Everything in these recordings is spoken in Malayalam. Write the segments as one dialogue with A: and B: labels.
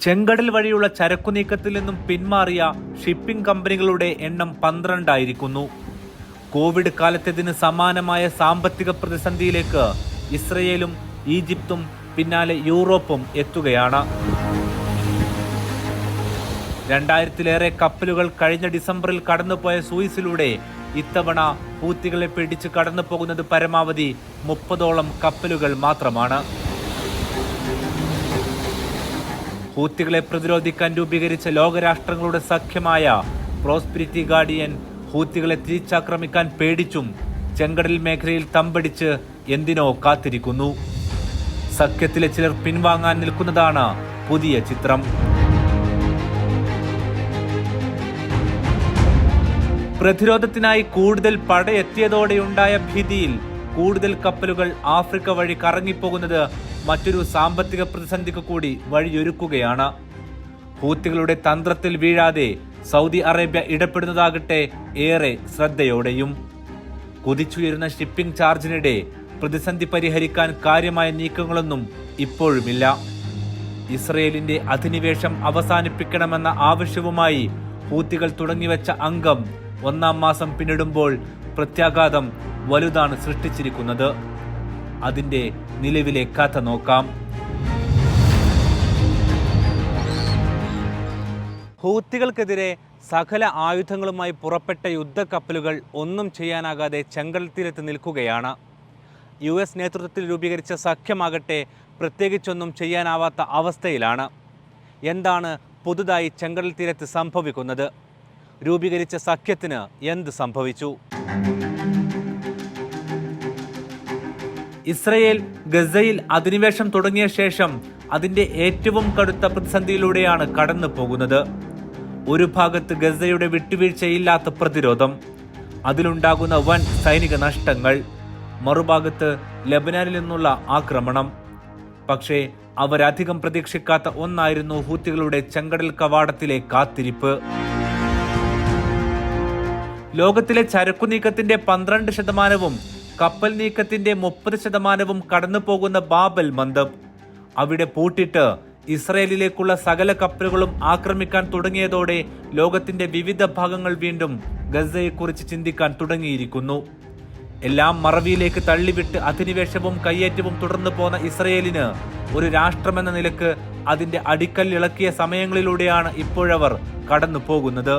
A: ചെങ്കടൽ വഴിയുള്ള ചരക്കു നീക്കത്തിൽ നിന്നും പിന്മാറിയ ഷിപ്പിംഗ് കമ്പനികളുടെ എണ്ണം 12 ആയിരിക്കുന്നു. കോവിഡ് കാലത്തേതിന് സമാനമായ സാമ്പത്തിക പ്രതിസന്ധിയിലേക്ക് ഇസ്രയേലും ഈജിപ്തും പിന്നാലെ യൂറോപ്പും എത്തുകയാണ്. 2000-ലേറെ കപ്പലുകൾ കഴിഞ്ഞ ഡിസംബറിൽ കടന്നുപോയ സൂയിസിലൂടെ ഇത്തവണ ഹൂത്തികളെ പിടിച്ച് കടന്നു പോകുന്നത് പരമാവധി 30ഓളം കപ്പലുകൾ മാത്രമാണ്. ഹൂത്തികളെ പ്രതിരോധിക്കാൻ രൂപീകരിച്ച ലോകരാഷ്ട്രങ്ങളുടെ സഖ്യമായ പ്രോസ്പെരിറ്റി ഗാർഡിയൻ ഹൂത്തികളെ തിരിച്ചാക്രമിക്കാൻ പേടിച്ചും ചെങ്കടൽ മേഖലയിൽ തമ്പടിച്ച് എന്തിനോ കാത്തിരിക്കുന്നു. സഖ്യത്തിലെ ചിലർ പിൻവാങ്ങാൻ നിൽക്കുന്നതാണ് പുതിയ ചിത്രം. പ്രതിരോധത്തിനായി കൂടുതൽ പടയെത്തിയതോടെയുണ്ടായ ഭീതിയിൽ കൂടുതൽ കപ്പലുകൾ ആഫ്രിക്ക വഴി കറങ്ങിപ്പോകുന്നത് മറ്റൊരു സാമ്പത്തിക പ്രതിസന്ധിക്ക് കൂടി വഴിയൊരുക്കുകയാണ്. ഹൂത്തികളുടെ തന്ത്രത്തിൽ വീഴാതെ സൗദി അറേബ്യ ഇടപെടുന്നതാകട്ടെ ഏറെ ശ്രദ്ധയോടെയും. കുതിച്ചുയരുന്ന ഷിപ്പിംഗ് ചാർജിനിടെ പ്രതിസന്ധി പരിഹരിക്കാൻ കാര്യമായ നീക്കങ്ങളൊന്നും ഇപ്പോഴുമില്ല. ഇസ്രയേലിന്റെ അധിനിവേശം അവസാനിപ്പിക്കണമെന്ന ആവശ്യവുമായി ഹൂത്തികൾ തുടങ്ങിവെച്ച അംഗം 1-ാം മാസം പിന്നിടുമ്പോൾ പ്രത്യാഘാതം വലുതാണ് സൃഷ്ടിച്ചിരിക്കുന്നത്. അതിന്റെ നിലവിലെ കഥ നോക്കാം. ഹൂത്തികൾക്കെതിരെ സകല ആയുധങ്ങളുമായി പുറപ്പെട്ട യുദ്ധക്കപ്പലുകൾ ഒന്നും ചെയ്യാനാകാതെ ചെങ്കടൽ തീരത്ത് നിൽക്കുകയാണ്. US നേതൃത്വത്തിൽ രൂപീകരിച്ച സഖ്യമാകട്ടെ പ്രത്യേകിച്ചൊന്നും ചെയ്യാനാവാത്ത അവസ്ഥയിലാണ്. എന്താണ് പുതുതായി ചെങ്കടൽ തീരത്ത് സംഭവിക്കുന്നത്? രൂപീകരിച്ച സഖ്യത്തിന് എന്ത് സംഭവിച്ചു? ഇസ്രയേൽ ഗസയിൽ അധിനിവേശം തുടങ്ങിയ ശേഷം അതിന്റെ ഏറ്റവും കടുത്ത പ്രതിസന്ധിയിലൂടെയാണ് കടന്നു പോകുന്നത്. ഒരു ഭാഗത്ത് ഗസയുടെ വിട്ടുവീഴ്ചയില്ലാത്ത പ്രതിരോധം, അതിലുണ്ടാകുന്ന വൻ സൈനിക നഷ്ടങ്ങൾ, മറുഭാഗത്ത് ലെബനാനിൽ നിന്നുള്ള ആക്രമണം. പക്ഷേ അവരധികം പ്രതീക്ഷിക്കാത്ത ഒന്നായിരുന്നു ഹൂത്തികളുടെ ചെങ്കടൽ കവാടത്തിലെ കാത്തിരിപ്പ്. ലോകത്തിലെ ചരക്കു നീക്കത്തിന്റെ 12%, കപ്പൽ നീക്കത്തിന്റെ 30% കടന്നു പോകുന്ന ബാബൽ മന്ദബ് അവിടെ പൂട്ടിട്ട് ഇസ്രയേലിലേക്കുള്ള സകല കപ്പലുകളും ആക്രമിക്കാൻ തുടങ്ങിയതോടെ ലോകത്തിന്റെ വിവിധ ഭാഗങ്ങൾ വീണ്ടും ഗസയെക്കുറിച്ച് ചിന്തിക്കാൻ തുടങ്ങിയിരിക്കുന്നു. എല്ലാം മറവിയിലേക്ക് തള്ളിവിട്ട് അധിനിവേശവും കയ്യേറ്റവും തുടർന്നു പോന്ന ഇസ്രയേലിന് ഒരു രാഷ്ട്രമെന്ന നിലക്ക് അതിന്റെ അടിക്കല്ലിളക്കിയ സമയങ്ങളിലൂടെയാണ് ഇപ്പോഴവർ കടന്നു പോകുന്നത്.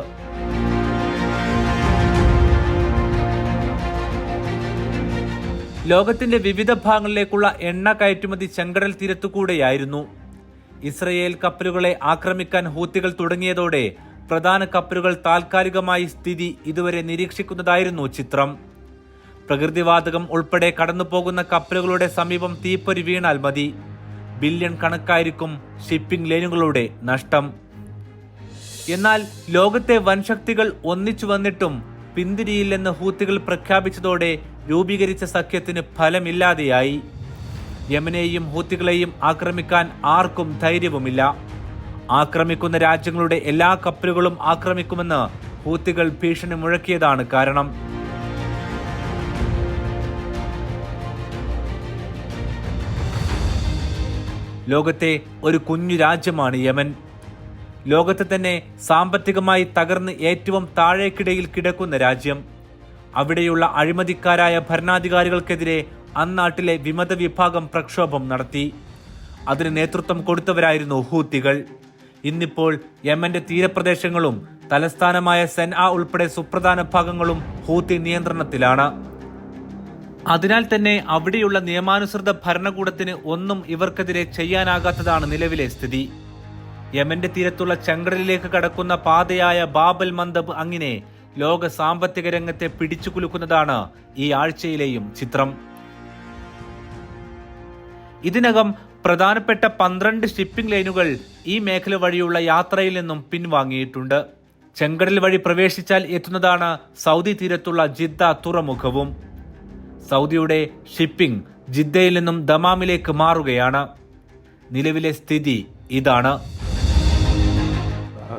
A: ലോകത്തിന്റെ വിവിധ ഭാഗങ്ങളിലേക്കുള്ള എണ്ണ കയറ്റുമതി ചെങ്കടൽ തീരത്തുകൂടെയായിരുന്നു. ഇസ്രയേൽ കപ്പലുകളെ ആക്രമിക്കാൻ ഹൂത്തികൾ തുടങ്ങിയതോടെ പ്രധാന കപ്പലുകൾ താൽക്കാലികമായി സ്ഥിതി ഇതുവരെ നിരീക്ഷിക്കുന്നതായിരുന്നു ചിത്രം. പ്രകൃതിവാതകം ഉൾപ്പെടെ കടന്നുപോകുന്ന കപ്പലുകളുടെ സമീപം തീപ്പൊരി വീണാൽ മതി, ബില്യൺ കണക്കായിരിക്കും ഷിപ്പിംഗ് ലൈനുകളുടെ നഷ്ടം. എന്നാൽ ലോകത്തെ വൻശക്തികൾ ഒന്നിച്ചു വന്നിട്ടും പിന്തിരിയില്ലെന്ന് ഹൂത്തികൾ പ്രഖ്യാപിച്ചതോടെ രൂപീകരിച്ച സഖ്യത്തിന് ഫലമില്ലാതെയായി. യമനെയും ഹൂത്തികളെയും ആക്രമിക്കാൻ ആർക്കും ധൈര്യവുമില്ല. ആക്രമിക്കുന്ന രാജ്യങ്ങളുടെ എല്ലാ കപ്പലുകളും ആക്രമിക്കുമെന്ന് ഹൂത്തികൾ ഭീഷണി മുഴക്കിയതാണ് കാരണം. ലോകത്തെ ഒരു കുഞ്ഞു രാജ്യമാണ് യമൻ. ലോകത്ത് തന്നെ സാമ്പത്തികമായി തകർന്ന് ഏറ്റവും താഴേക്കിടയിൽ കിടക്കുന്ന രാജ്യം. അവിടെയുള്ള അഴിമതിക്കാരായ ഭരണാധികാരികൾക്കെതിരെ അന്നാട്ടിലെ വിമത വിഭാഗം പ്രക്ഷോഭം നടത്തി. അതിന് നേതൃത്വം കൊടുത്തവരായിരുന്നു ഹൂത്തികൾ. ഇന്നിപ്പോൾ യമന്റെ തീരപ്രദേശങ്ങളും തലസ്ഥാനമായ സെൻആ ഉൾപ്പെടെ സുപ്രധാന ഭാഗങ്ങളും ഹൂത്തി നിയന്ത്രണത്തിലാണ്. അതിനാൽ തന്നെ അവിടെയുള്ള നിയമാനുസൃത ഭരണകൂടത്തിന് ഒന്നും ഇവർക്കെതിരെ ചെയ്യാനാകാത്തതാണ് നിലവിലെ സ്ഥിതി. യമന്റെ തീരത്തുള്ള ചെങ്കടലിലേക്ക് കടക്കുന്ന പാതയായ ബാബൽ മന്ദബ് അങ്ങനെ ലോക സാമ്പത്തിക രംഗത്തെ പിടിച്ചുകുലുക്കുന്നതാണ് ഈ ആഴ്ചയിലെയും ചിത്രം. ഇതിനകം പ്രധാനപ്പെട്ട 12 ഷിപ്പിംഗ് ലൈനുകൾ ഈ മേഖല വഴിയുള്ള യാത്രയിൽ നിന്നും പിൻവാങ്ങിയിട്ടുണ്ട്. ചെങ്കടൽ വഴി പ്രവേശിച്ചാൽ എത്തുന്നതാണ് സൗദി തീരത്തുള്ള ജിദ്ദ തുറമുഖവും. സൗദിയുടെ ഷിപ്പിംഗ് ജിദ്ദയിൽ നിന്നും ദമാമിലേക്ക് മാറുകയാണ്. നിലവിലെ സ്ഥിതി ഇതാണ്.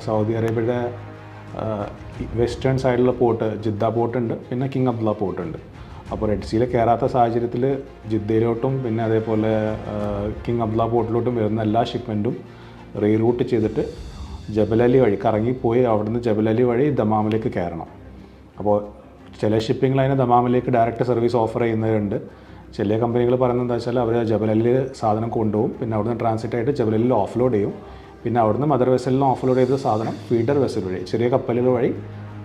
B: സൗദി അറേബ്യയുടെ വെസ്റ്റേൺ സൈഡിലുള്ള പോർട്ട് ജിദ്ദ പോർട്ടുണ്ട്, പിന്നെ കിങ് അബ്ദുള്ള പോർട്ടുണ്ട്. അപ്പോൾ റെഡ് സീയിൽ കയറാത്ത സാഹചര്യത്തിൽ ജിദ്ദയിലോട്ടും പിന്നെ അതേപോലെ കിങ് അബ്ദുള്ള പോർട്ടിലോട്ടും വരുന്ന എല്ലാ ഷിപ്മെൻറ്റും റീറൂട്ട് ചെയ്തിട്ട് ജബലലി വഴി കറങ്ങിപ്പോയി അവിടുന്ന് ജബലലി വഴി ദമാമിലേക്ക് കയറണം. അപ്പോൾ ചില ഷിപ്പിംഗ് ലൈന് ദമാമിലേക്ക് ഡയറക്റ്റ് സർവീസ് ഓഫർ ചെയ്യുന്നവരുണ്ട്. ചില കമ്പനികൾ പറയുന്നത് എന്താ വെച്ചാൽ അവർ ജബലലിൽ സാധനം കൊണ്ടുപോകും, പിന്നെ അവിടുന്ന് ട്രാൻസിറ്റ് ആയിട്ട് ജബലലിൽ ഓഫ്ലോഡ് ചെയ്യും, പിന്നെ അവിടുന്ന് മദർ വെസലിൽ ഓഫ്ലോഡ് ചെയ്ത സാധനം ഫീഡർ വെസൽ വഴി ചെറിയ കപ്പലുകൾ വഴി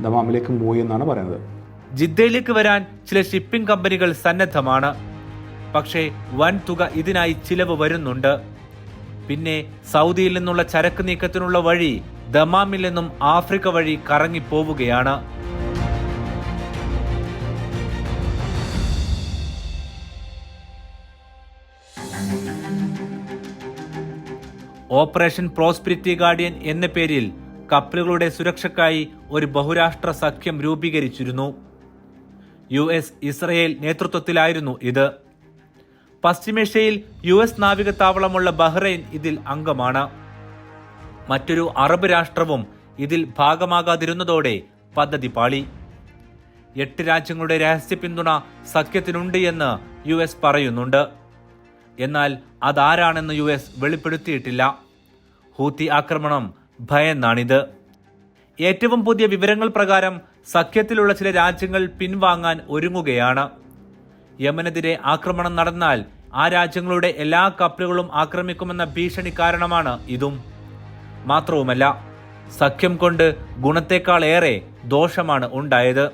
B: ദമാമിലേക്ക് മൂവ് ചെയ്യുന്നതാണ് പറയുന്നത്.
A: ജിദ്ദയിലേക്ക് വരാൻ ചില ഷിപ്പിംഗ് കമ്പനികൾ സന്നദ്ധമാണ്. പക്ഷേ വൻ തുക ഇതിനായി ചിലവ് വരുന്നുണ്ട്. പിന്നെ സൗദിയിൽ നിന്നുള്ള ചരക്ക് നീക്കത്തിനുള്ള വഴി ദമാമിൽ നിന്നും ആഫ്രിക്ക വഴി കറങ്ങിപ്പോവുകയാണ്. ഓപ്പറേഷൻ പ്രോസ്പെരിറ്റി ഗാർഡിയൻ എന്ന പേരിൽ കപ്പലുകളുടെ സുരക്ഷയ്ക്കായി ഒരു ബഹുരാഷ്ട്ര സഖ്യം രൂപീകരിച്ചിരുന്നു. US, ഇസ്രയേൽ നേതൃത്വത്തിലായിരുന്നു ഇത്. പശ്ചിമേഷ്യയിൽ US നാവികത്താവളമുള്ള ബഹ്റൈൻ ഇതിൽ അംഗമാണ്. മറ്റൊരു അറബ് രാഷ്ട്രവും ഇതിൽ ഭാഗമാകാതിരുന്നതോടെ പദ്ധതി പാളി. 8 രാജ്യങ്ങളുടെ രഹസ്യ പിന്തുണ സഖ്യത്തിനുണ്ട് എന്ന് US പറയുന്നുണ്ട്. എന്നാൽ അതാരാണെന്ന് US വെളിപ്പെടുത്തിയിട്ടില്ല. ഹൂത്തി ആക്രമണം ഭയന്നാണിത്. ഏറ്റവും പുതിയ വിവരങ്ങൾ പ്രകാരം സഖ്യത്തിലുള്ള ചില രാജ്യങ്ങൾ പിൻവാങ്ങാൻ ഒരുങ്ങുകയാണ്. യമനെതിരെ ആക്രമണം നടന്നാൽ ആ രാജ്യങ്ങളുടെ എല്ലാ കപ്പലുകളും ആക്രമിക്കുമെന്ന ഭീഷണി കാരണമാണ് ഇതും. മാത്രവുമല്ല, സഖ്യം കൊണ്ട് ഗുണത്തെക്കാളേറെ ദോഷമാണ് ഉണ്ടായത്.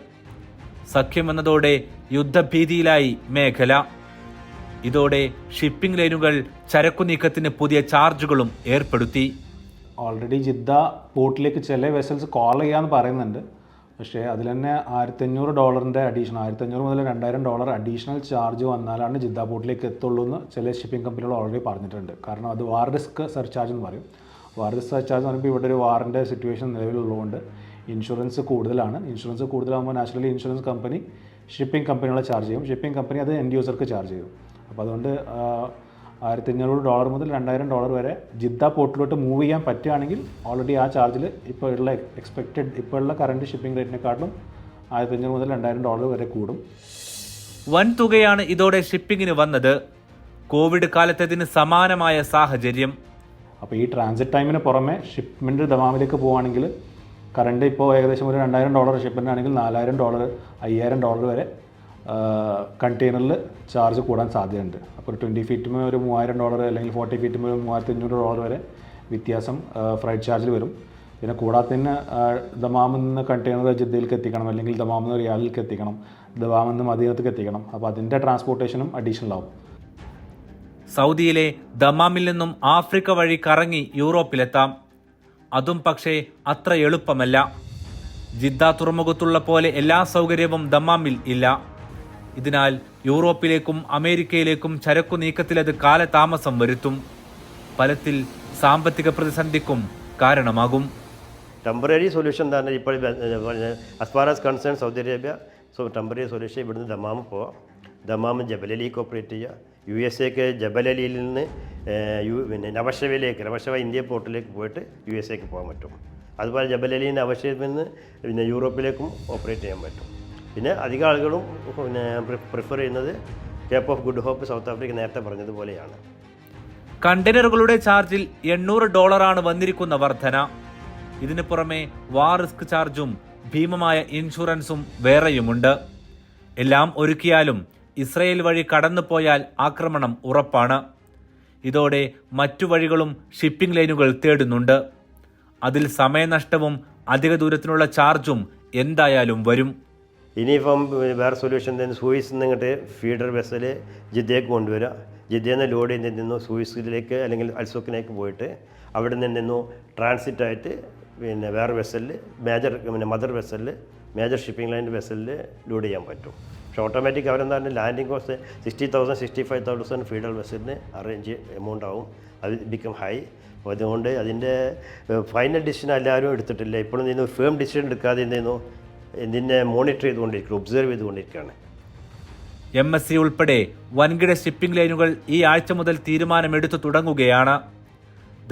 A: സഖ്യം എന്നതോടെ യുദ്ധഭീതിയിലായി മേഖല. ഇതോടെ ഷിപ്പിംഗ് ലൈനുകൾ ചരക്കു നീക്കത്തിന് പുതിയ ചാർജുകളും ഏർപ്പെടുത്തി.
B: ഓൾറെഡി ജിദ്ദ പോർട്ടിലേക്ക് ചില വെസൽസ് കോൾ ചെയ്യാമെന്ന് പറയുന്നുണ്ട്. പക്ഷേ അതിൽ തന്നെ $1,500 അഡീഷണൽ, $1,500 മുതൽ $2,000 അഡീഷണൽ ചാർജ് വന്നാലാണ് ജിദ്ദ പോർട്ടിലേക്ക് എത്തുള്ളൂ എന്ന് ചില ഷിപ്പിംഗ് കമ്പനികൾ ഓൾറെഡി പറഞ്ഞിട്ടുണ്ട്. കാരണം അത് വാർ റിസ്ക് സർചാർജ് എന്ന് പറയും. വാർ റിസ്ക് സർചാർജ് എന്ന് പറയുമ്പോൾ ഇവിടെ ഒരു വാറിൻ്റെ സിറ്റുവേഷൻ നിലവിലുള്ളതുകൊണ്ട് ഇൻഷുറൻസ് കൂടുതലാണ്. ഇൻഷുറൻസ് കൂടുതലാകുമ്പോൾ നാച്ചുറലി ഇൻഷുറൻസ് കമ്പനി ഷിപ്പിംഗ് കമ്പനികളെ ചാർജ് ചെയ്യും, ഷിപ്പിംഗ് കമ്പനി അത് എൻഡ് യൂസർക്ക് ചാർജ് ചെയ്യും. അപ്പോൾ അതുകൊണ്ട് $1,500 മുതൽ $2,000 വരെ ജിദ്ദ പോർട്ടിലോട്ട് മൂവ് ചെയ്യാൻ പറ്റുകയാണെങ്കിൽ ഓൾറെഡി ആ ചാർജിൽ ഇപ്പോൾ ഉള്ള കറണ്ട് ഷിപ്പിംഗ് റേറ്റിനെക്കാട്ടിലും $1,500 മുതൽ $2,000 വരെ കൂടും.
A: വൻ തുകയാണ് ഇതോടെ ഷിപ്പിങ്ങിന് വന്നത്. കോവിഡ് കാലത്തതിന് സമാനമായ സാഹചര്യം.
B: അപ്പോൾ ഈ ട്രാൻസിറ്റ് ടൈമിന് പുറമെ ഷിപ്മെൻറ്റ് ദമാമിലേക്ക് പോവുകയാണെങ്കിൽ കറണ്ട് ഇപ്പോൾ ഏകദേശം ഒരു $2,000 ഷിപ്മെൻ്റ് ആണെങ്കിൽ $4,000, $5,000 വരെ കണ്ടെയ്നറിൽ ചാർജ് കൂടാൻ സാധ്യതയുണ്ട്. അപ്പോൾ ഒരു 20 ഫീറ്റുമേ ഒരു $3,000 അല്ലെങ്കിൽ 40 ഫീറ്റുമേ $3,500 വരെ വ്യത്യാസം ഫ്രൈറ്റ് ചാർജിൽ വരും. പിന്നെ കൂടാത്തതിന് ദമാമിൽ നിന്ന് കണ്ടെയ്നർ ജിദ്ദയിലേക്ക് എത്തിക്കണം, അല്ലെങ്കിൽ ദമാമിൽ നിന്ന് റിയാദിലേക്ക് എത്തിക്കണം, ദമാമിൽ നിന്ന് മദീനത്തേക്ക് എത്തിക്കണം. അപ്പോൾ അതിൻ്റെ ട്രാൻസ്പോർട്ടേഷനും അഡീഷണൽ ആവും.
A: സൗദിയിലെ ദമാമിൽ നിന്നും ആഫ്രിക്ക വഴി കറങ്ങി യൂറോപ്പിലെത്താം. അതും പക്ഷേ അത്ര എളുപ്പമല്ല. ജിദ്ദ തുറമുഖത്തുള്ള പോലെ എല്ലാ സൗകര്യവും ദമാമിൽ ഇല്ല. ഇതിനാൽ യൂറോപ്പിലേക്കും അമേരിക്കയിലേക്കും ചരക്കു നീക്കത്തിലത് കാലതാമസം വരുത്തും. ഫലത്തിൽ സാമ്പത്തിക പ്രതിസന്ധിക്കും കാരണമാകും.
C: ടെമ്പററി സൊല്യൂഷൻ തന്നെ ഇപ്പോൾ as far as concern Saudi Arabia. Temporary solution ഇവിടുന്ന് ദമാമിൽ പോവാം. ദമാമിൽ ജബലലിക്ക് ഓപ്പറേറ്റ് ചെയ്യുക. USA ജബലലിയിൽ നിന്ന് നവശവയിലേക്ക് ഇന്ത്യ പോർട്ടിലേക്ക് പോയിട്ട് USA പോകാൻ പറ്റും. അതുപോലെ ജബലലിയിൽ നവശയിൽ നിന്ന് യൂറോപ്പിലേക്കും ഓപ്പറേറ്റ് ചെയ്യാൻ പറ്റും. പിന്നെ അധികം ആളുകളും പ്രിഫർ ചെയ്യുന്നത് Cape of Good Hope South Africa നേരത്തെ പറഞ്ഞതുപോലെയാണ്.
A: കണ്ടെയ്നറുകളുടെ ചാർജിൽ $800 വന്നിരിക്കുന്ന വർധന. ഇതിനു പുറമെ വാർ റിസ്ക് ചാർജും ഭീമമായ ഇൻഷുറൻസും വേറെയുമുണ്ട്. എല്ലാം ഒരുക്കിയാലും ഇസ്രയേൽ വഴി കടന്നുപോയാൽ ആക്രമണം ഉറപ്പാണ്. ഇതോടെ മറ്റു വഴികളും ഷിപ്പിംഗ് ലൈനുകൾ തേടുന്നുണ്ട്. അതിൽ സമയനഷ്ടവും അധിക ദൂരത്തിനുള്ള ചാർജും എന്തായാലും വരും.
C: ഇനിയിപ്പം വേറെ സൊല്യൂഷൻ തന്നെ സൂയിസിൽ നിന്ന് ഇങ്ങോട്ട് ഫീഡർ വെസൽ ജിദ്ദയ്ക്ക് കൊണ്ടുവരിക. ജിദ്ദയിൽ നിന്ന് ലോഡ് ചെയ്ത് നിന്നു സൂയിസിലേക്ക് അല്ലെങ്കിൽ അൽസോക്കിലേക്ക് പോയിട്ട് അവിടെ നിന്നു ട്രാൻസിറ്റായിട്ട് വേറെ വെസലിൽ മദർ വെസലിൽ മേജർ ഷിപ്പിംഗ് ലൈൻ്റെ വെസലിൽ ലോഡ് ചെയ്യാൻ പറ്റും. പക്ഷേ ഓട്ടോമാറ്റിക് അവരെന്താണ് ലാൻഡിങ് കോസ്റ്റ് 60,000 65,000 ഫീഡർ വെസലിന് അറേഞ്ച് എമൗണ്ട് ആവും. അത് ബിക്കം ഹൈ. അപ്പോൾ അതുകൊണ്ട് അതിൻ്റെ ഫൈനൽ ഡിസിഷൻ എല്ലാവരും എടുത്തിട്ടില്ല. ഇപ്പോഴും നിന്ന് ഫേം ഡിസിഷൻ എടുക്കാതെ ഇതിനെ മോണിറ്റർ ചെയ്തുകൊണ്ടിരിക്കുകയാണ്, ഒബ്സർവ് ചെയ്തുകൊണ്ടിരിക്കുകയാണ്.
A: MSC ഉൾപ്പെടെ വൻകിട ഷിപ്പിംഗ് ലൈനുകൾ ഈ ആഴ്ച മുതൽ തീരുമാനമെടുത്തു തുടങ്ങുകയാണ്.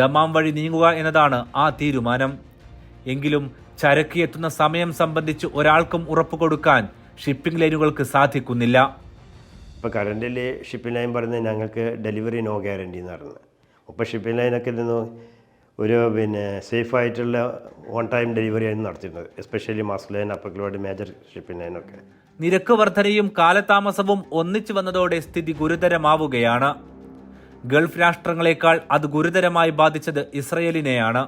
A: ദമാം വഴി നീങ്ങുക എന്നതാണ് ആ തീരുമാനം. എങ്കിലും ചരക്ക് എത്തുന്ന സമയം സംബന്ധിച്ച് ഒരാൾക്കും ഉറപ്പ് കൊടുക്കാൻ ഷിപ്പിംഗ് ലൈനുകൾക്ക് സാധിക്കുന്നില്ല.
C: ഇപ്പോൾ കറണ്ടിൽ ഷിപ്പിംഗ് ലൈൻ പറയുന്നത് ഞങ്ങൾക്ക് ഡെലിവറി നോ ഗ്യാരണ്ടി എന്ന് പറയുന്നത്. ഇപ്പോൾ ഷിപ്പിംഗ് ലൈനൊക്കെ നിന്ന് ഒരു സേഫായിട്ടുള്ള ഓൺ ടൈം ഡെലിവറി ആയിരുന്നു നടത്തിയിരുന്നത്, especially Maersk line, Hapag Lloyd, major shipping ലൈനൊക്കെ.
A: നിരക്ക് വർധനയും കാലതാമസവും ഒന്നിച്ചു വന്നതോടെ സ്ഥിതി ഗുരുതരമാവുകയാണ്. ഗൾഫ് രാഷ്ട്രങ്ങളെക്കാൾ അത് ഗുരുതരമായി ബാധിച്ചത് ഇസ്രയേലിനെയാണ്.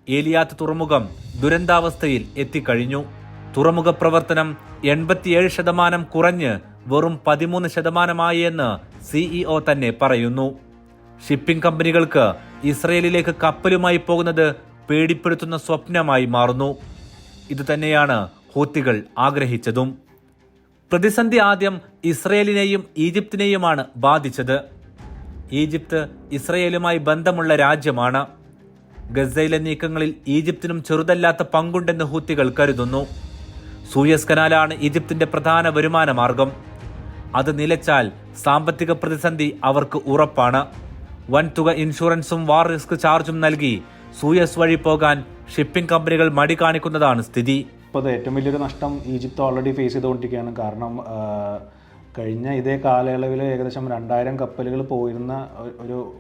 A: ഏലിയാത്ത് തുറമുഖം ദുരന്താവസ്ഥയിൽ എത്തിക്കഴിഞ്ഞു. തുറമുഖ പ്രവർത്തനം 87% കുറഞ്ഞ് വെറും 13% എന്ന് CEO തന്നെ പറയുന്നു. ഷിപ്പിംഗ് കമ്പനികൾക്ക് ഇസ്രയേലിലേക്ക് കപ്പലുമായി പോകുന്നത് പേടിപ്പെടുത്തുന്ന സ്വപ്നമായി മാറുന്നു. ഇതുതന്നെയാണ് ഹൂത്തികൾ ആഗ്രഹിച്ചതും. പ്രതിസന്ധി ആദ്യം ഇസ്രയേലിനെയും ഈജിപ്തിനെയുമാണ് ബാധിച്ചത്. ഈജിപ്ത് ഇസ്രയേലുമായി ബന്ധമുള്ള രാജ്യമാണ്. ഗസയിലെ നീക്കങ്ങളിൽ ഈജിപ്തിനും ചെറുതല്ലാത്ത പങ്കുണ്ടെന്ന് ഹൂത്തികൾ കരുതുന്നു. സൂയസ് കനാലാണ് ഈജിപ്തിന്റെ പ്രധാന വരുമാന മാർഗം. അത് നിലച്ചാൽ സാമ്പത്തിക പ്രതിസന്ധി അവർക്ക് ഉറപ്പാണ്. വൻതുക ഇൻഷുറൻസും വാർ റിസ്ക് ചാർജും നൽകി സൂയസ് വഴി പോകാൻ ഷിപ്പിംഗ് കമ്പനികൾ മടി കാണിക്കുന്നതാണ് സ്ഥിതി.
B: ഇപ്പോൾ അത് ഏറ്റവും വലിയൊരു നഷ്ടം ഈജിപ്ത് ഓൾറെഡി ഫേസ് ചെയ്തുകൊണ്ടിരിക്കുകയാണ്. കാരണം കഴിഞ്ഞ ഇതേ കാലയളവിൽ ഏകദേശം 2000 കപ്പലുകൾ പോയിരുന്ന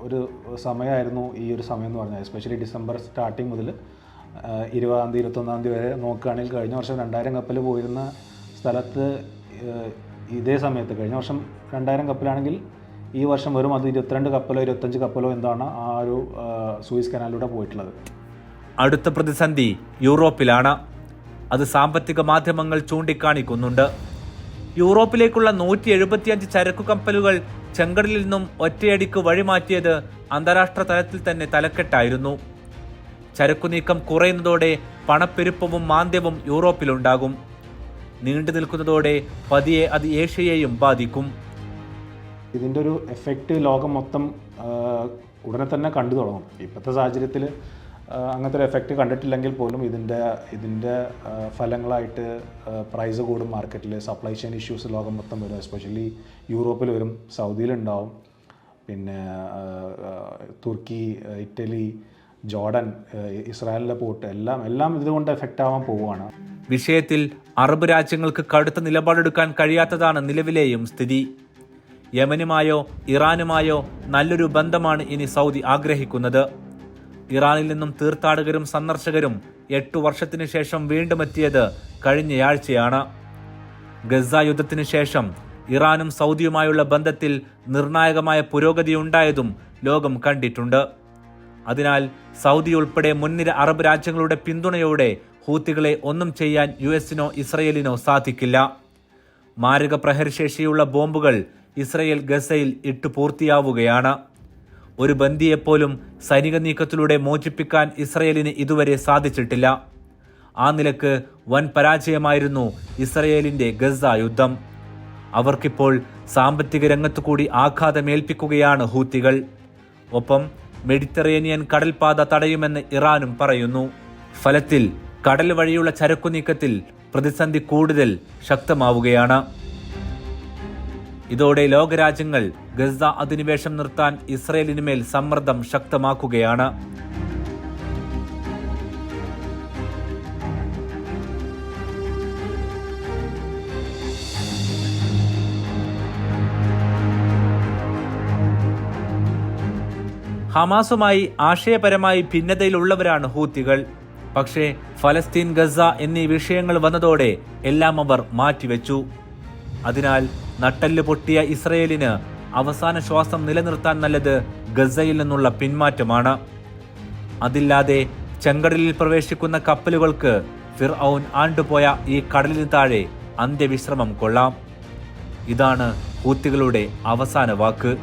B: ഒരു സമയമായിരുന്നു ഈ ഒരു സമയം എന്ന് പറഞ്ഞാൽ. എസ്പെഷ്യലി ഡിസംബർ സ്റ്റാർട്ടിങ് മുതൽ 20-ാം തീയതി 21-ാം തീയതി വരെ നോക്കുകയാണെങ്കിൽ കഴിഞ്ഞ വർഷം 2000 കപ്പൽ പോയിരുന്ന സ്ഥലത്ത് ഇതേ സമയത്ത് കഴിഞ്ഞ വർഷം 2000 കപ്പലാണെങ്കിൽ ഈ വർഷം വെറും അത് 22 കപ്പലോ 25 കപ്പലോ എന്താണ് ആ ഒരു സൂയിസ് കനാലിലൂടെ പോയിട്ടുള്ളത്.
A: അടുത്ത പ്രതിസന്ധി യൂറോപ്പിലാണ്. അത് സാമ്പത്തിക മാധ്യമങ്ങൾ ചൂണ്ടിക്കാണിക്കുന്നുണ്ട്. യൂറോപ്പിലേക്കുള്ള 175 ചരക്കു കപ്പലുകൾ ചെങ്കടലിൽ നിന്നും ഒറ്റയടിക്ക് വഴിമാറ്റിയത് അന്താരാഷ്ട്ര തലത്തിൽ തന്നെ തലക്കെട്ടായിരുന്നു. ചരക്കു നീക്കം കുറയുന്നതോടെ പണപ്പെരുപ്പവും മാന്ദ്യവും യൂറോപ്പിലുണ്ടാകും. നീണ്ടു നിൽക്കുന്നതോടെ പതിയെ അത് ഏഷ്യയെയും ബാധിക്കും.
B: ഇതിൻ്റെ ഒരു എഫക്റ്റ് ലോകം മൊത്തം ഉടനെ തന്നെ കണ്ടു തുടങ്ങും. ഇപ്പോഴത്തെ സാഹചര്യത്തിൽ അങ്ങനത്തെ ഒരു എഫക്റ്റ് കണ്ടിട്ടില്ലെങ്കിൽ പോലും ഇതിൻ്റെ ഫലങ്ങളായിട്ട് പ്രൈസ് കൂടും മാർക്കറ്റിൽ. സപ്ലൈ ചെയിൻ ഇഷ്യൂസ് ലോകം മൊത്തം വരും. എസ്പെഷ്യലി യൂറോപ്പിൽ വരും, സൗദിയിലുണ്ടാവും, പിന്നെ തുർക്കി, ഇറ്റലി, ജോർഡൻ, ഇസ്രായേലിലെ പോർട്ട് എല്ലാം ഇതുകൊണ്ട് എഫക്റ്റ് ആവാൻ പോവുകയാണ്.
A: വിഷയത്തിൽ അറബ് രാജ്യങ്ങൾക്ക് കടുത്ത നിലപാടെടുക്കാൻ കഴിയാത്തതാണ് നിലവിലെയും സ്ഥിതി. യമനുമായോ ഇറാനുമായോ നല്ലൊരു ബന്ധമാണ് ഇനി സൗദി ആഗ്രഹിക്കുന്നത്. ഇറാനിൽ നിന്നും തീർത്ഥാടകരും സന്ദർശകരും 8 വർഷത്തിനു ശേഷം വീണ്ടും എത്തിയത് കഴിഞ്ഞയാഴ്ചയാണ്. ഗസ യുദ്ധത്തിനു ശേഷം ഇറാനും സൗദിയുമായുള്ള ബന്ധത്തിൽ നിർണായകമായ പുരോഗതിയുണ്ടായതും ലോകം കണ്ടിട്ടുണ്ട്. അതിനാൽ സൗദി ഉൾപ്പെടെ മുൻനിര അറബ് രാജ്യങ്ങളുടെ പിന്തുണയോടെ ഹൂത്തികളെ ഒന്നും ചെയ്യാൻ US-നോ ഇസ്രയേലിനോ സാധിക്കില്ല. മാരക പ്രഹരശേഷിയുള്ള ബോംബുകൾ ഇസ്രയേൽ ഗസയിൽ ഇട്ടു പൂർത്തിയാവുകയാണ്. ഒരു ബന്ദിയെപ്പോലും സൈനിക നീക്കത്തിലൂടെ മോചിപ്പിക്കാൻ ഇസ്രയേലിന് ഇതുവരെ സാധിച്ചിട്ടില്ല. ആ നിലക്ക് വൻ പരാജയമായിരുന്നു ഇസ്രയേലിന്റെ ഗസ യുദ്ധം. അവർക്കിപ്പോൾ സാമ്പത്തിക രംഗത്തു കൂടി ആഘാതമേൽപ്പിക്കുകയാണ് ഹൂത്തികൾ. ഒപ്പം മെഡിറ്ററേനിയൻ കടൽപാത തടയുമെന്ന് ഇറാനും പറയുന്നു. ഫലത്തിൽ കടൽ വഴിയുള്ള ചരക്കു നീക്കത്തിൽ പ്രതിസന്ധി കൂടുതൽ ശക്തമാവുകയാണ്. ഇതോടെ ലോകരാജ്യങ്ങൾ ഗസ അധിനിവേശം നിർത്താൻ ഇസ്രയേലിന് മേൽ സമ്മർദ്ദം ശക്തമാക്കുകയാണ്. ഹമാസുമായി ആശയപരമായി ഭിന്നതയിലുള്ളവരാണ് ഹൂത്തികൾ. പക്ഷേ ഫലസ്തീൻ, ഗസ എന്നീ വിഷയങ്ങൾ വന്നതോടെ എല്ലാം അവർ മാറ്റിവെച്ചു. അതിനാൽ നട്ടെല്ല് പൊട്ടിയ ഇസ്രയേലിന് അവസാന ശ്വാസം നിലനിർത്താൻ നല്ലത് ഗസയിൽ നിന്നുള്ള പിന്മാറ്റമാണ്. അതില്ലാതെ ചെങ്കടലിൽ പ്രവേശിക്കുന്ന കപ്പലുകൾക്ക് ഫിർഔൻ ആണ്ടുപോയ ഈ കടലിന് താഴെ അന്ത്യവിശ്രമം കൊള്ളാം. ഇതാണ് ഹൂത്തികളുടെ അവസാന വാക്ക്.